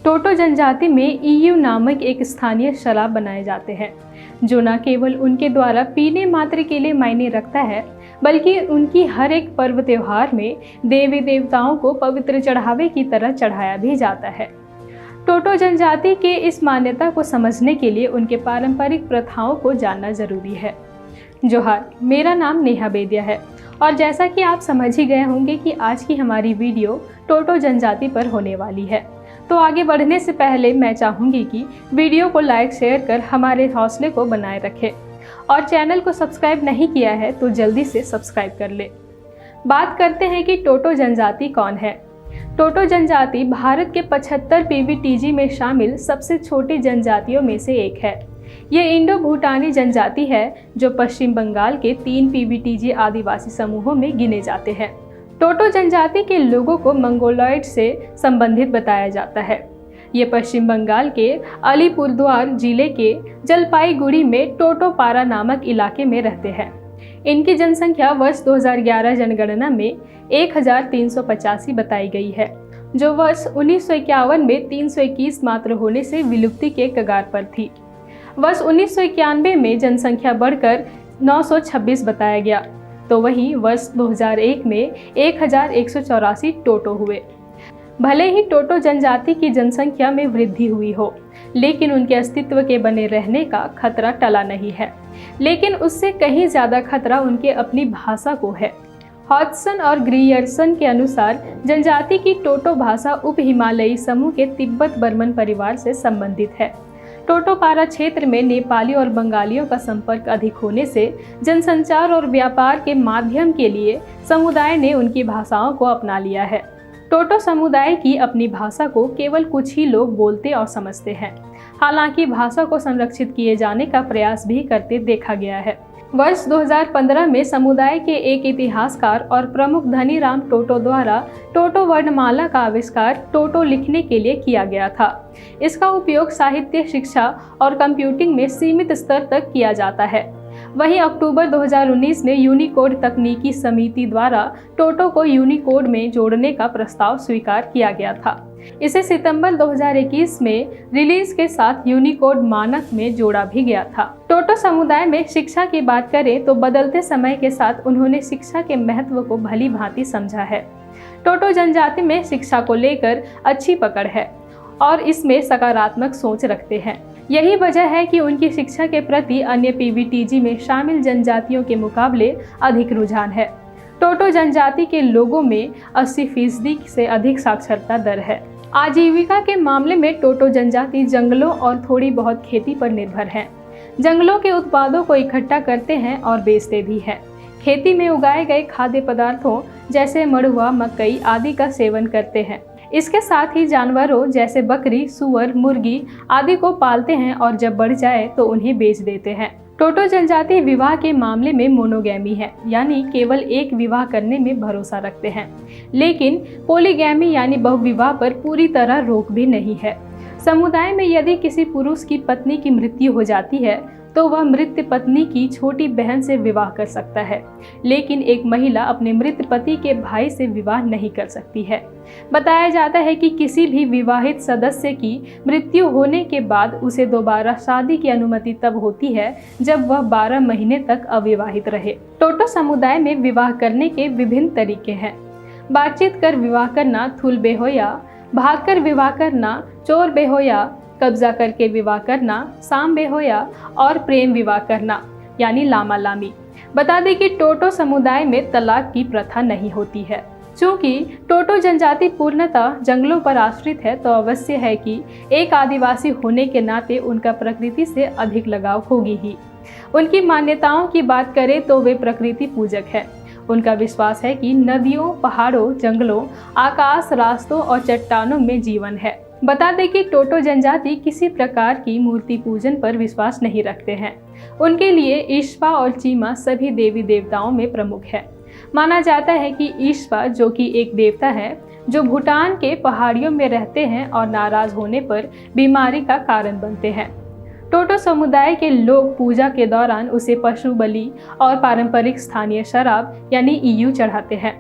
टोटो जनजाति में ईयू नामक एक स्थानीय शराब बनाए जाते हैं, जो न केवल उनके द्वारा पीने मात्र के लिए मायने रखता है, बल्कि उनकी हर एक पर्व त्योहार में देवी देवताओं को पवित्र चढ़ावे की तरह चढ़ाया भी जाता है। टोटो जनजाति के इस मान्यता को समझने के लिए उनके पारंपरिक प्रथाओं को जानना जरूरी है। जोहार, मेरा नाम नेहा बेदिया है और जैसा कि आप समझ ही गए होंगे कि आज की हमारी वीडियो टोटो जनजाति पर होने वाली है, तो आगे बढ़ने से पहले मैं चाहूँगी कि वीडियो को लाइक शेयर कर हमारे हौसले को बनाए रखें और चैनल को सब्सक्राइब नहीं किया है तो जल्दी से सब्सक्राइब कर ले। बात करते हैं कि टोटो जनजाति कौन है। टोटो जनजाति भारत के 75 पीवीटीजी में शामिल सबसे छोटी जनजातियों में से एक है। ये इंडो भूटानी जनजाति है जो पश्चिम बंगाल के 3 पीवीटीजी आदिवासी समूहों में गिने जाते हैं। टोटो जनजाति के लोगों को मंगोलॉइड से संबंधित बताया जाता है। ये पश्चिम बंगाल के अलीपुरद्वार जिले के जलपाईगुड़ी में टोटोपारा नामक इलाके में रहते हैं। इनकी जनसंख्या वर्ष 2011 जनगणना में 1385 बताई गई है, जो वर्ष 1951 में 321 मात्र होने से विलुप्ति के कगार पर थी। वर्ष 1991 में जनसंख्या बढ़कर 926 बताया गया, तो वहीं वर्ष 2001 में 1184 टोटो हुए। भले ही टोटो जनजाति की जनसंख्या में वृद्धि हुई हो, लेकिन उनके अस्तित्व के बने रहने का खतरा टला नहीं है। लेकिन उससे कहीं ज़्यादा खतरा उनके अपनी भाषा को है। हॉडसन और ग्रियर्सन के अनुसार जनजाति की टोटो भाषा उप हिमालयी समूह के तिब्बत बर्मन परिवार से संबंधित है। टोटोपारा क्षेत्र में नेपाली और बंगालियों का संपर्क अधिक होने से जनसंचार और व्यापार के माध्यम के लिए समुदाय ने उनकी भाषाओं को अपना लिया है। टोटो समुदाय की अपनी भाषा को केवल कुछ ही लोग बोलते और समझते हैं, हालांकि भाषा को संरक्षित किए जाने का प्रयास भी करते देखा गया है। वर्ष 2015 में समुदाय के एक इतिहासकार और प्रमुख धनीराम टोटो द्वारा टोटो वर्णमाला का आविष्कार टोटो लिखने के लिए किया गया था। इसका उपयोग साहित्य, शिक्षा और कंप्यूटिंग में सीमित स्तर तक किया जाता है। वहीं अक्टूबर 2019 में यूनिकोड तकनीकी समिति द्वारा टोटो को यूनिकोड में जोड़ने का प्रस्ताव स्वीकार किया गया था। इसे सितंबर 2021 में रिलीज के साथ यूनिकोड मानक में जोड़ा भी गया था। टोटो समुदाय में शिक्षा की बात करें तो बदलते समय के साथ उन्होंने शिक्षा के महत्व को भली भांति समझा है। टोटो जनजाति में शिक्षा को लेकर अच्छी पकड़ है और इसमें सकारात्मक सोच रखते हैं। यही वजह है कि उनकी शिक्षा के प्रति अन्य पीवीटीजी में शामिल जनजातियों के मुकाबले अधिक रुझान है। टोटो जनजाति के लोगों में 80% से अधिक साक्षरता दर है। आजीविका के मामले में टोटो जनजाति जंगलों और थोड़ी बहुत खेती पर निर्भर है। जंगलों के उत्पादों को इकट्ठा करते हैं और बेचते भी हैं। खेती में उगाए गए खाद्य पदार्थों जैसे मड़ुआ, मकई आदि का सेवन करते हैं। इसके साथ ही जानवरों जैसे बकरी, सुअर, मुर्गी आदि को पालते हैं और जब बढ़ जाए तो उन्हें बेच देते हैं। टोटो जनजाति विवाह के मामले में मोनोगैमी है, यानी केवल एक विवाह करने में भरोसा रखते हैं, लेकिन पॉलीगैमी यानी बहुविवाह पर पूरी तरह रोक भी नहीं है। समुदाय में यदि किसी पुरुष की पत्नी की मृत्यु हो जाती है तो वह मृत पत्नी की छोटी बहन से विवाह कर सकता है, लेकिन एक महिला अपने मृत पति के भाई से विवाह नहीं कर सकती है। बताया जाता है कि किसी भी विवाहित सदस्य की मृत्यु होने के बाद उसे दोबारा शादी की अनुमति तब होती है जब वह 12 महीने तक अविवाहित रहे। टोटो समुदाय में विवाह करने के विभिन्न तरीके हैं। बातचीत कर विवाह करना, थुल बेहोया, भाग कर विवाह करना, चोर बेहोया, कब्जा करके विवाह करना, साम बेहोया और प्रेम विवाह करना यानी लामा लामी। बता दें कि टोटो समुदाय में तलाक की प्रथा नहीं होती है। चूँकि टोटो जनजाति पूर्णतः जंगलों पर आश्रित है, तो अवश्य है कि एक आदिवासी होने के नाते उनका प्रकृति से अधिक लगाव होगी ही। उनकी मान्यताओं की बात करें तो वे प्रकृति पूजक है। उनका विश्वास है कि नदियों, पहाड़ों, जंगलों, आकाश, रास्तों और चट्टानों में जीवन है। बता दें कि टोटो जनजाति किसी प्रकार की मूर्ति पूजन पर विश्वास नहीं रखते हैं। उनके लिए ईश्वा और चीमा सभी देवी देवताओं में प्रमुख है। माना जाता है कि ईश्वा, जो कि एक देवता है, जो भूटान के पहाड़ियों में रहते हैं और नाराज होने पर बीमारी का कारण बनते हैं। टोटो समुदाय के लोग पूजा के दौरान उसे पशु बलि और पारंपरिक स्थानीय शराब यानी ईयू चढ़ाते हैं।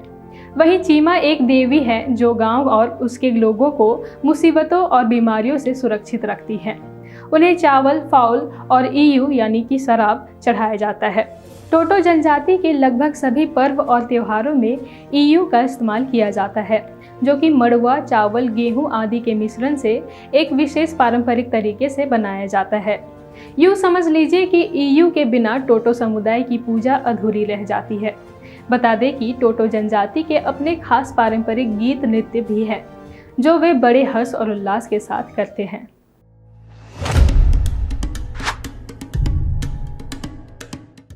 वहीं चीमा एक देवी है जो गांव और उसके लोगों को मुसीबतों और बीमारियों से सुरक्षित रखती है। उन्हें चावल, फाउल और ईयू यानी कि शराब चढ़ाया जाता है। टोटो जनजाति के लगभग सभी पर्व और त्योहारों में ईयू का इस्तेमाल किया जाता है, जो कि मड़ुआ, चावल, गेहूं आदि के मिश्रण से एक विशेष पारंपरिक तरीके से बनाया जाता है। यूँ समझ लीजिए कि ईयू के बिना टोटो समुदाय की पूजा अधूरी रह जाती है। बता दें कि टोटो जनजाति के अपने खास पारंपरिक गीत नृत्य भी हैं, जो वे बड़े हर्ष और उल्लास के साथ करते हैं।